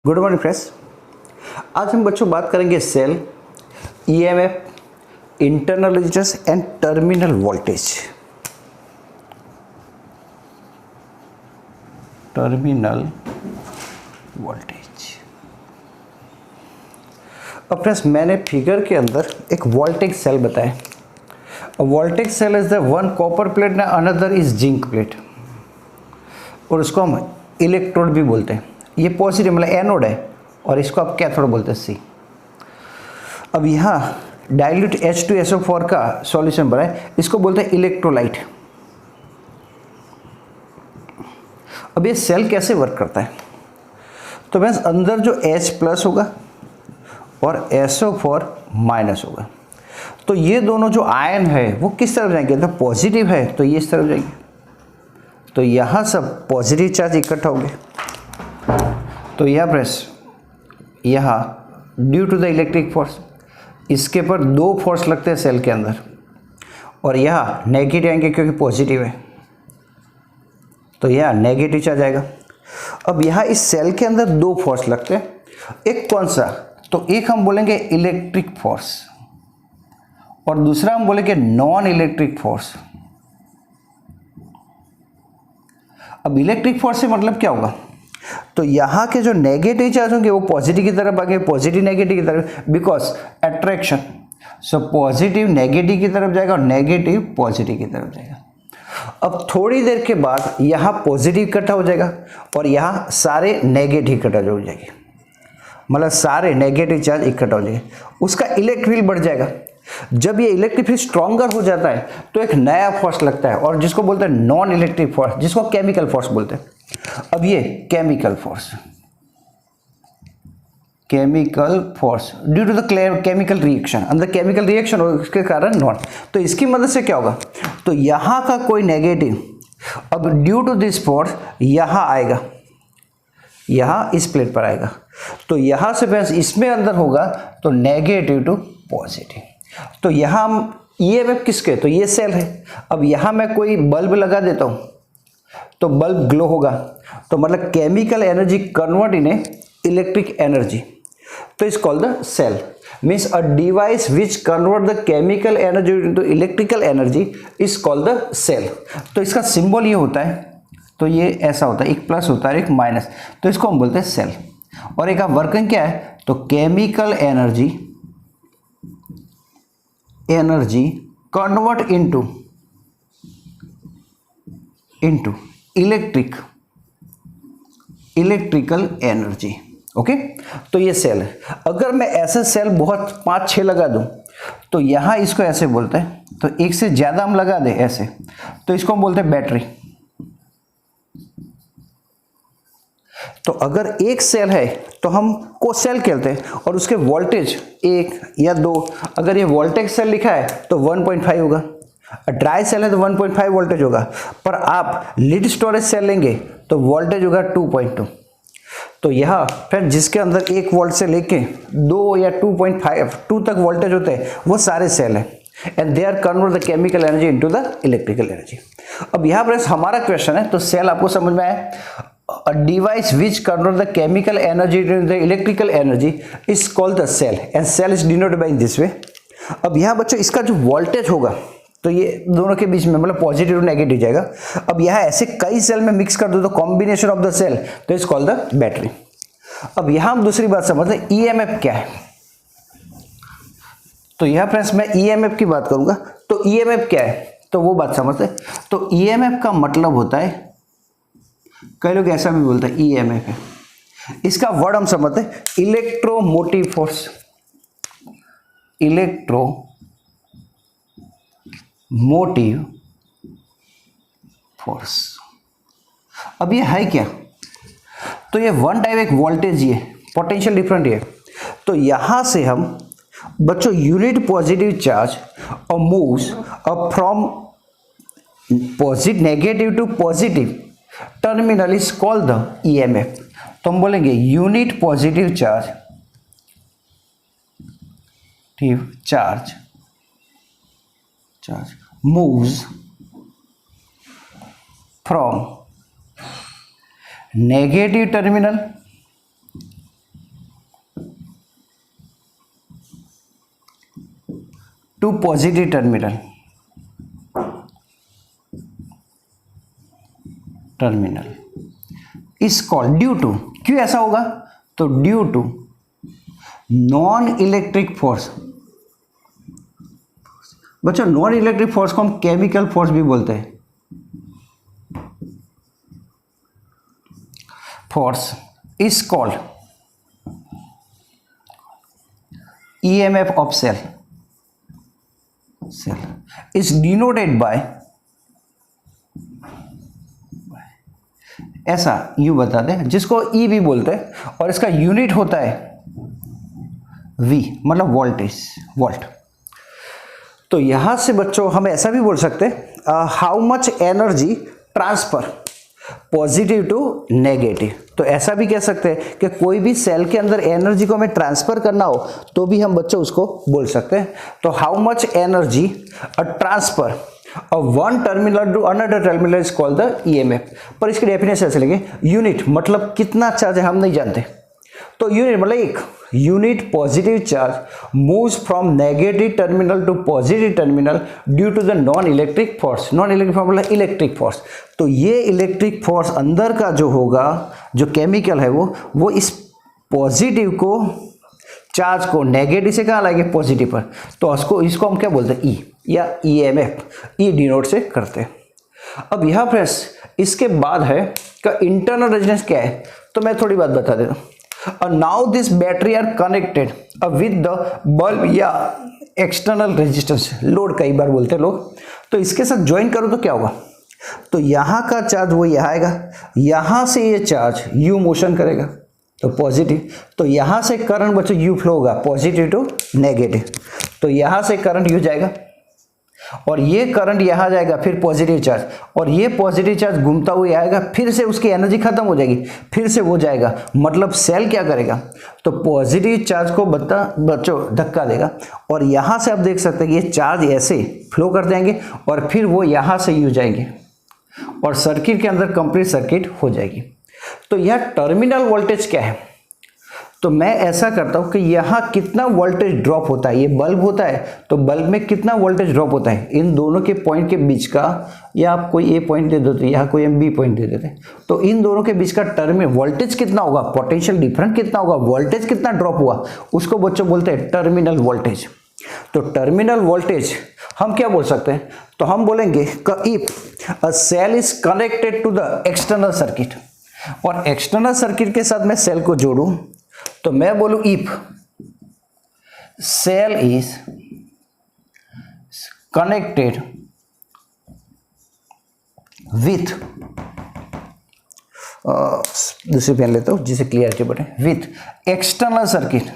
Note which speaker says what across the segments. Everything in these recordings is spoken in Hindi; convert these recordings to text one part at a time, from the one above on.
Speaker 1: Good morning friends. आज हम बच्चों बात करेंगे cell, EMF, internal resistance and terminal voltage. Terminal voltage. अब फ्रेंड्स मैंने फिगर के अंदर एक वोल्टेज सेल बताया। Voltage cell is the one copper plate ना अनदर इज जिंक प्लेट, और उसको हम इलेक्ट्रोड भी बोलते हैं। ये पॉजिटिव मतलब एनोड है और इसको आप कैथोड बोलते हैं सी। अब यहाँ डाइल्यूट H2SO4 का सॉल्यूशन बना है, इसको बोलते हैं इलेक्ट्रोलाइट। अब ये सेल कैसे वर्क करता है, तो बस अंदर जो H प्लस होगा और SO4 माइनस होगा, तो ये दोनों जो आयन है वो किस तरफ जाएंगे, तो पॉजिटिव है तो ये इस तरफ जाएंगे, तो यहाँ सब पॉजिटिव चार्ज इकट्ठा होंगे। तो यहाँ प्रेस यहाँ due to the electric force इसके पर दो फोर्स लगते हैं सेल के अंदर, और यहाँ नेगेटिव आएंगे क्योंकि पॉजिटिव है, तो यहाँ नेगेटिव चार्ज आएगा। अब यहाँ इस सेल के अंदर दो फोर्स लगते हैं, एक कौन सा, तो एक हम बोलेंगे इलेक्ट्रिक फोर्स और दूसरा हम बोलेंगे नॉन इलेक्ट्रिक फोर्स। अब इलेक्ट्रिक फोर्स से मतलब क्या होगा, तो यहाँ के जो नेगेटिव चार्ज होंगे वो पॉजिटिव की तरफ आगे, पॉजिटिव नेगेटिव की तरफ, because attraction. So positive negative की तरफ जाएगा और नेगेटिव पॉजिटिव की तरफ जाएगा। अब थोड़ी देर के बाद यहाँ पॉजिटिव इकट्ठा हो जाएगा और यहाँ सारे नेगेटिव इकट्ठा हो जाएंगे, मतलब सारे नेगेटिव चार्ज इकट्ठा हो जाएंगे, उसका इलेक्ट्रिक फील्ड बढ़ जाएगा। जब ये इलेक्ट्रिक फील्ड स्ट्रॉन्गर हो जाता है तो एक नया फोर्स लगता है, और जिसको बोलते हैं नॉन इलेक्ट्रिक फोर्स, जिसको केमिकल फोर्स बोलते हैं। अब ये chemical force due to the chemical reaction, अंदर केमिकल रिएक्शन और उसके कारण नॉन, तो इसकी मदद से क्या होगा, तो यहाँ का कोई नेगेटिव अब ड्यू टू दिस फोर्स यहाँ आएगा, यहाँ इस प्लेट पर आएगा, तो यहाँ से बस इसमें अंदर होगा तो नेगेटिव टू पॉजिटिव। तो यहाँ हम ईएमएफ किसके, तो ये सेल है। अब यहाँ मैं कोई बल्ब लगा देता हूँ तो बल्ब ग्लो होगा, तो मतलब chemical energy convert in a electric energy, तो is called the cell. Means a device which convert the chemical energy into electrical energy is called the cell. तो इसका सिंबल ये होता है, तो ये ऐसा होता है, एक प्लस होता है एक माइनस, तो इसको हम बोलते हैं सेल। और एक वर्किंग क्या है, तो chemical energy convert into electrical energy. Okay, तो ये सेल है। अगर मैं ऐसे सेल बहुत 5-6 लगा दूं तो यहाँ इसको ऐसे बोलते हैं, तो एक से ज्यादा हम लगा दें ऐसे तो इसको हम बोलते हैं बैटरी। तो अगर एक सेल है तो हम को सेल कहते हैं, और उसके वोल्टेज 1 या 2, अगर ये वोल्टेज सेल लिखा है तो 1.5 होगा, ड्राई सेल है तो 1.5 वोल्टेज होगा, पर आप लिड स्टोरेज सेल लेंगे तो वोल्टेज होगा 2.2। तो यह फिर जिसके अंदर 1 वोल्ट से लेके 2 या 2.5 तक वोल्टेज होते हैं वो सारे सेल हैं, and they are convert the chemical energy into the electrical energy. अब यहाँ पर हमारा क्वेश्चन है, तो सेल आपको समझ में आया, a device which convert the chemical energy into the electrical energy is called the cell, and cell is denoted by this way। अब यहाँ बच्चों इसका जो वोल्टेज होगा तो ये दोनों के बीच में मतलब पॉजिटिव और नेगेटिव जाएगा। अब यहाँ ऐसे कई सेल में मिक्स कर दो तो कॉम्बिनेशन ऑफ द सेल, तो इज कॉल्ड द बैटरी। अब यहाँ हम दूसरी बात समझते हैं, ईएमएफ क्या है। तो यहाँ फ्रेंड्स मैं ईएमएफ की बात करूंगा, तो ईएमएफ क्या है, तो वो बात समझते हैं। तो ईएमएफ का मतलब होता है, कई लोग ऐसा भी बोलते हैं ईएमएफ है, इसका वर्ड हम समझते हैं इलेक्ट्रोमोटिव फोर्स। Electromotive force. अब ये है क्या, तो ये वन टाइप एक वोल्टेज ही है, पोटेंशियल डिफरेंट है। तो यहां से हम बच्चों यूनिट पॉजिटिव चार्ज और moves up from positive negative to positive terminal is called the EMF. तो हम बोलेंगे unit positive charge moves from negative terminal to positive terminal is called due to, क्यों ऐसा होगा, तो due to non electric force. बच्चों नॉन इलेक्ट्रिक फोर्स को हम केमिकल फोर्स भी बोलते हैं। Force is called EMF of cell is denoted by, ऐसा यू बता दें, जिसको E भी बोलते हैं और इसका यूनिट होता है V, मतलब वोल्टेज, वोल्ट। तो यहां से बच्चों हम ऐसा भी बोल सकते हैं how much energy transfer positive to negative. तो ऐसा भी कह सकते हैं कि कोई भी सेल के अंदर एनर्जी को हमें ट्रांसफर करना हो तो भी हम बच्चों उसको बोल सकते हैं। तो how much energy a transfer of one terminal to another terminal is called the EMF। पर इसकी डेफिनेशन ऐसे लेंगे, यूनिट मतलब कितना चार्ज है हम नहीं जानते, तो यूनिट मतलब एक unit positive charge moves from negative terminal to positive terminal due to the non electric force. Non electric force मतलब इलेक्ट्रिक फोर्स। तो ये इलेक्ट्रिक फोर्स अंदर का जो होगा, जो केमिकल है वो इस पॉजिटिव को, चार्ज को नेगेटिव से कहाँ लाएंगे, पॉजिटिव पर। तो इसको हम क्या बोलते हैं, ई या EMF, ई डिनोट से करते हैं। अब यहाँ फ्रेंड्स इसके बाद है का इंटरनल रेजिस्टेंस क्या है, तो मैं थोड़ी बात बता देता हूँ। Now this battery are connected with the bulb या एक्सटर्नल रेजिस्टेंस, लोड कई बार बोलते हैं लोग। तो इसके साथ ज्वाइन करो तो क्या होगा, तो यहाँ का चार्ज वो यहाँ आएगा, यहाँ से ये चार्ज यू मोशन करेगा तो पॉजिटिव, तो यहाँ से करंट बच्चों यू फ्लो होगा पॉजिटिव टू नेगेटिव। तो यहाँ से करंट यू जाएगा और ये करंट यहाँ जाएगा, फिर पॉजिटिव चार्ज, और ये पॉजिटिव चार्ज घूमता हुआ आएगा, फिर से उसकी एनर्जी खत्म हो जाएगी, फिर से वो जाएगा। मतलब सेल क्या करेगा, तो पॉजिटिव चार्ज को बच्चों धक्का देगा और यहाँ से आप देख सकते हैं कि ये चार्ज ऐसे फ्लो कर जाएंगे और फिर वो यहाँ से यूँ जाएंगे और सर्किट के अंदर कंप्लीट सर्किट हो जाएगी। तो यह टर्मिनल वोल्टेज क्या है, तो मैं ऐसा करता हूं कि यहाँ कितना वोल्टेज ड्रॉप होता है, ये बल्ब होता है तो बल्ब में कितना वोल्टेज ड्रॉप होता है इन दोनों के पॉइंट के बीच का, या आप कोई ए पॉइंट दे दो तो यहाँ कोई B पॉइंट दे देते, तो इन दोनों के बीच का टर्मिनल वोल्टेज कितना होगा, पोटेंशियल डिफरेंस कितना होगा, वोल्टेज कितना ड्रॉप हुआ, उसको बच्चों बोलते हैं टर्मिनल वोल्टेज। तो टर्मिनल वोल्टेज हम क्या बोल सकते हैं, तो हम बोलेंगे if a cell is connected to the external circuit, और एक्सटर्नल सर्किट के साथ मैं सेल को जोड़ूं तो मैं बोलूं if cell is connected with, दूसरी पेन लेता हूं जिसे क्लियरिटी बढ़े, विथ एक्सटर्नल सर्किट,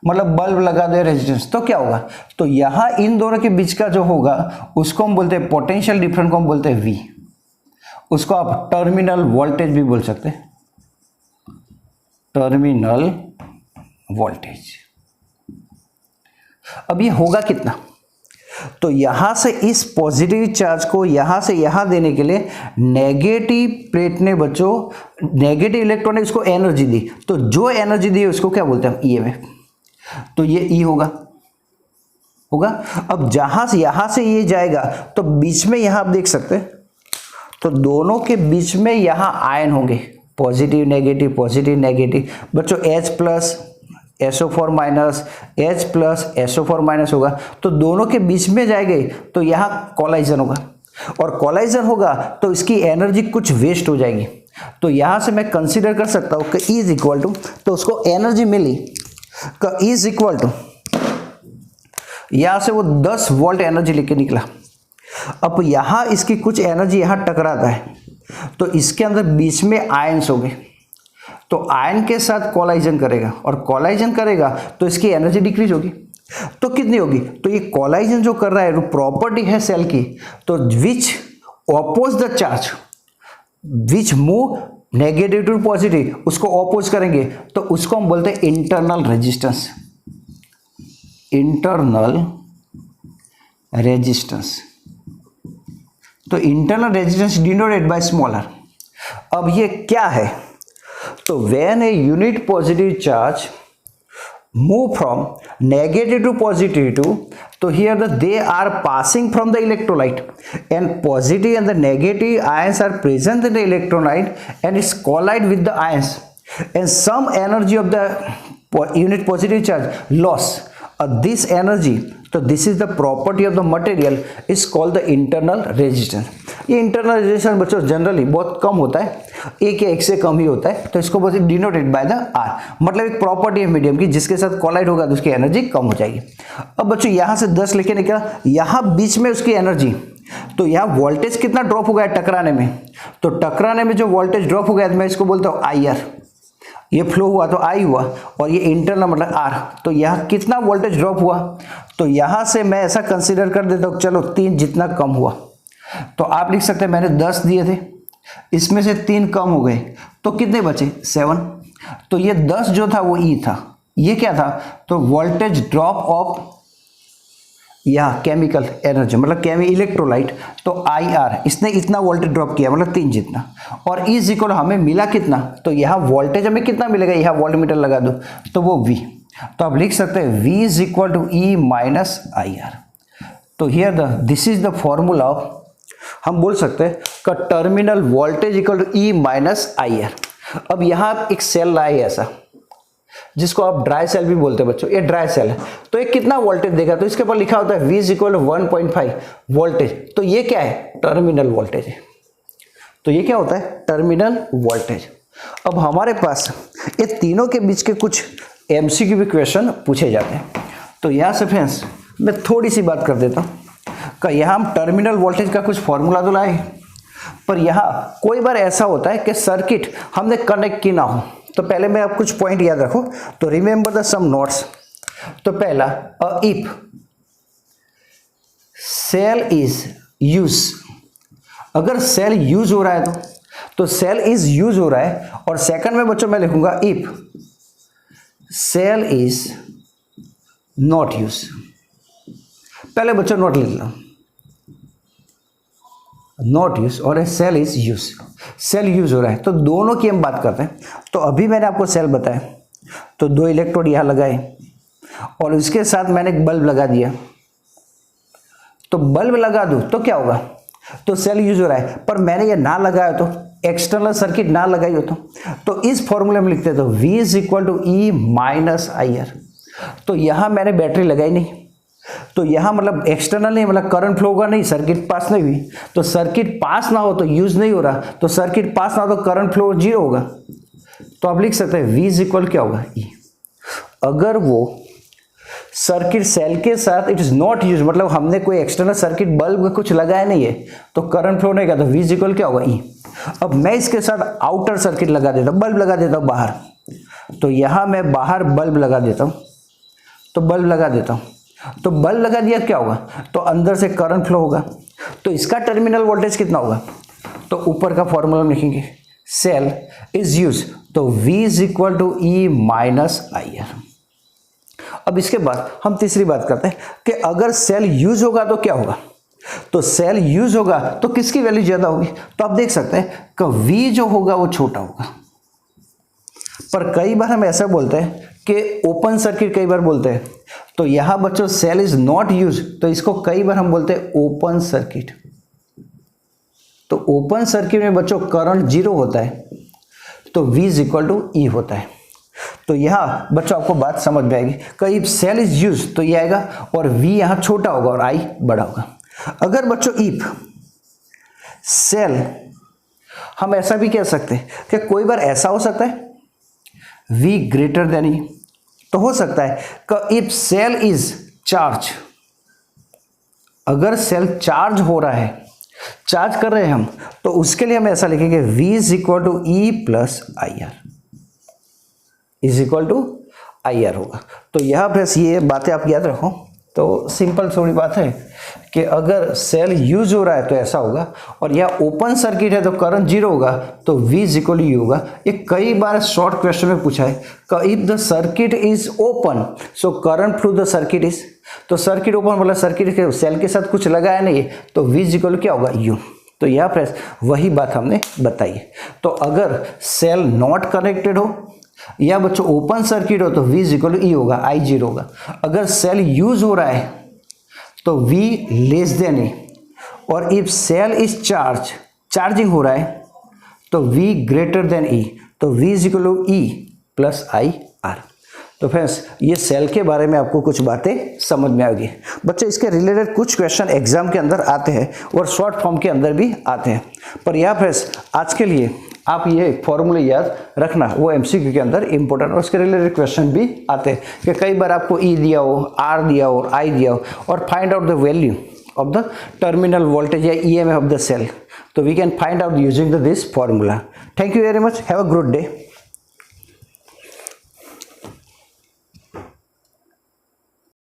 Speaker 1: मतलब बल्ब लगा दे रेजिस्टेंस, तो क्या होगा, तो यहां इन दोनों के बीच का जो होगा उसको हम बोलते हैं पोटेंशियल डिफरेंस, को हम बोलते हैं V। उसको आप टर्मिनल वोल्टेज भी बोल सकते हैं, टर्मिनल वोल्टेज। अब ये होगा कितना, तो यहां से इस पॉजिटिव चार्ज को यहां से यहां देने के लिए नेगेटिव प्लेट ने बच्चों, नेगेटिव इलेक्ट्रॉन ने उसको एनर्जी दी, तो जो एनर्जी दी उसको क्या बोलते हैं, EMF। तो ये E होगा। अब जहां से यहां से ये जाएगा तो बीच में यहां आप देख सकते हैं, तो दोनों के बीच में यहां आयन होंगे, पॉजिटिव नेगेटिव पॉजिटिव नेगेटिव बच्चों, H plus SO4 minus, H plus SO4 minus होगा, तो दोनों के बीच में जाएंगे तो यहां कोलाइजन होगा, और कोलाइजन होगा तो इसकी एनर्जी कुछ वेस्ट हो जाएगी। तो यहां से मैं कंसीडर कर सकता हूं कि E इज इक्वल टू, तो उसको एनर्जी मिली का E इज इक्वल टू, यहां से वो 10 वोल्ट एनर्जी लेके निकला। अब यहां इसकी कुछ एनर्जी यहां टकराता है तो इसके अंदर बीच में आयन्स होंगे, तो आयन के साथ कोलाइजन करेगा, और कोलाइजन करेगा तो इसकी एनर्जी डिक्रीज होगी। तो कितनी होगी, तो ये कोलाइजन जो कर रहा है वो प्रॉपर्टी है सेल की, तो which oppose the charge, which move negative to positive, उसको ऑपोज करेंगे तो उसको हम बोलते हैं इंटरनल रेजिस्टेंस, इंटरनल रेजिस्टेंस। तो internal resistance denoted by small r. अब ये क्या है, तो when a unit positive charge move from negative to positive to, so here they are passing from the electrolyte, and positive and the negative ions are present in the electrolyte and it's collide with the ions, and some energy of the unit positive charge loss. This energy, तो this is the property of the material, is called the internal resistance. ये इंटरनल रेजिस्टेंस बच्चों जनरली बहुत कम होता है, एक या एक से कम ही होता है, तो इसको बस डिनोटेड बाय द आर, मतलब एक प्रॉपर्टी है मीडियम की जिसके साथ कोलाइड होगा तो उसकी एनर्जी कम हो जाएगी। अब बच्चों यहाँ से 10 लेके निकला, यहाँ बीच में उसकी एनर्जी, तो यहाँ वोल्टेज कितना ड्रॉप हो गया टकराने में, तो टकराने में जो वोल्टेज ड्रॉप हो गया मैं इसको बोलता हूँ आई आर, ये फ्लो हुआ तो आई हुआ और ये इंटरनल मतलब आर, तो यहाँ कितना वोल्टेज ड्रॉप हुआ, तो यहाँ से मैं ऐसा कंसीडर कर देता हूँ चलो 3 जितना कम हुआ, तो आप लिख सकते हैं मैंने 10 दिए थे, इसमें से 3 कम हो गए तो कितने बचे 7, तो ये 10 जो था वो ई था, ये क्या था, तो वोल्टेज ड्रॉप ऑफ या केमिकल एनर्जी मतलब इलेक्ट्रोलाइट, तो आई आर, इसने इतना वोल्टेज ड्रॉप किया मतलब 3 जितना, और इज इक्वल हमें मिला कितना, तो यहाँ वोल्टेज हमें कितना मिलेगा, यहाँ वोल्टमीटर लगा दो तो वो V, तो आप लिख सकते हैं V is equal to E minus I R. तो here this is the formula of, हम बोल सकते हैं का terminal voltage equal to E minus I R. अब यहाँ एक सेल लाए ऐसा जिसको आप ड्राई सेल भी बोलते हैं बच्चों, ये ड्राई सेल है, तो ये कितना वोल्टेज देगा, तो इसके ऊपर लिखा होता है V is equal to 1.5 voltage, तो ये क्या है टर्मिनल वोल्टेज है, तो ये क्या होता है टर्मिनल वोल्टेज। अब हमारे पास ये तीनों के बीच के कुछ MCQ भी क्वेश्चन पूछे जाते हैं, तो यहाँ से फ्रेंड्स मैं थोड़ी सी बात कर देता हूँ का यहाँ हम टर्मिनल वोल्टेज का कुछ फॉर्मूला तो लाए, पर यहाँ कोई बार ऐसा होता है कि सर्किट हमने कनेक्ट की ना हो, तो पहले मैं आप कुछ पॉइंट याद रखो, तो रिमेंबर द सम नोट्स। तो पहला इफ सेल इज यूज, अगर सेल यूज हो रहा है तो सेल इज यूज हो रहा है, और सेकंड में बच्चों मैं लिखूंगा if cell is not use, पहले बच्चों नोट लिख लो, नॉट यूज और cell is use, cell use हो रहा है, तो दोनों की हम बात करते हैं। तो अभी मैंने आपको सेल बताया, तो 2 इलेक्ट्रोड यहाँ लगाए और इसके साथ मैंने एक बल्ब लगा दिया, तो बल्ब लगा दूं तो क्या होगा, तो सेल यूज हो रहा है, पर मैंने ये ना लगाया तो एक्सटर्नल सर्किट ना लगाई हो तो इस फॉर्मूले में लिखते तो V is equal to E minus I R, तो यहाँ मैंने बैटरी लगाई नहीं, तो यहाँ मतलब एक्सटर्नल नहीं, मतलब करंट फ्लो होगा नहीं, सर्किट पास नहीं हुई, तो सर्किट पास ना हो तो यूज नहीं हो रहा, तो सर्किट पास ना हो तो करंट फ्लो 0 होगा, तो आप लिख सकते हैं V इज इक्वल क्या होगा ई। अगर वो सर्किट सेल के साथ इट इज नॉट यूज, मतलब हमने कोई एक्सटर्नल सर्किट बल्ब कुछ लगाया नहीं है तो करंट फ्लो नहीं का, तो V इज इक्वल क्या होगा ई। अब मैं इसके साथ आउटर सर्किट लगा देता हूँ, बल्ब लगा देता हूँ बाहर, तो यहाँ मैं बाहर बल्ब लगा देता हूँ, तो बल्ब लगा देता हूँ, तो बल्ब लगा दिया क्या होगा, तो अंदर से करंट फ्लो होगा, तो इसका टर्मिनल वोल्टेज कितना होगा, तो ऊपर का फॉर्मूला में लिखेंगे सेल इज यूज, तो V is equal to E minus I R. अब इसके बाद हम तीसरी बात करते हैं कि अगर सेल यूज होगा तो क्या होगा, तो सेल यूज होगा तो किसकी वैल्यू ज्यादा होगी, तो आप देख सकते हैं कि V जो होगा वो छोटा होगा, पर कई बार हम ऐसा बोलते हैं कि ओपन सर्किट कई बार बोलते हैं, तो यहां बच्चों सेल इज नॉट यूज, तो इसको कई बार हम बोलते हैं ओपन सर्किट, तो ओपन सर्किट में बच्चों करंट 0 होता है, तो V इज इक्वल टू ई होता है। तो यहाँ बच्चों आपको बात समझ में आएगी, कहीं सेल इज यूज तो ये आएगा और V यहाँ छोटा होगा और I बड़ा होगा। अगर बच्चों इफ सेल, हम ऐसा भी कह सकते हैं कि कोई बार ऐसा हो सकता है V ग्रेटर देन ई, तो हो सकता है कि इफ सेल इज चार्ज, अगर सेल चार्ज हो रहा है, चार्ज कर रहे हैं हम, तो उसके लिए हम ऐसा लिखेंगे V is equal to E plus I R, is equal to I R होगा। तो यहाँ बस ये बातें आप याद रखो, तो सिंपल थोड़ी बात है कि अगर सेल यूज हो रहा है तो ऐसा होगा, और यह ओपन सर्किट है तो करंट 0 होगा, तो V इज इक्वल यू होगा। ये कई बार शॉर्ट क्वेश्चन में पूछा है कि if the circuit is open so current through the circuit is, तो सर्किट ओपन मतलब सर्किट के सेल के साथ कुछ लगाया नहीं है, तो V इज इक्वल क्या होगा यू। तो यहाँ पर वही बात हमने बताई है। तो अगर सेल नॉट कनेक्टेड हो या बच्चों ओपन सर्किट हो तो V इज इक्वल टू ई होगा, I जीरो होगा। अगर सेल यूज हो रहा है तो V लेस देन ए, और इफ सेल इज चार्जिंग हो रहा है तो V ग्रेटर देन E, तो V is equal to E plus I R. तो फ्रेंड्स ये सेल के बारे में आपको कुछ बातें समझ में आएगी। बच्चे इसके रिलेटेड कुछ क्वेश्चन एग्जाम के अंदर आते हैं और शॉर्ट फॉर्म के अंदर भी आते हैं, पर यहाँ फ्रेंड्स आज के लिए आप ये फॉर्मूले याद रखना, वो एमसीक्यू के अंदर इंपॉर्टेंट और उसके रिलेटेड क्वेश्चन भी आते हैं कि कई बार आपको ई दिया हो, आर दिया हो, आई दिया हो, और find out the value of the terminal voltage या EMF of the cell. So we can find out using this formula. Thank you very much. Have a good day.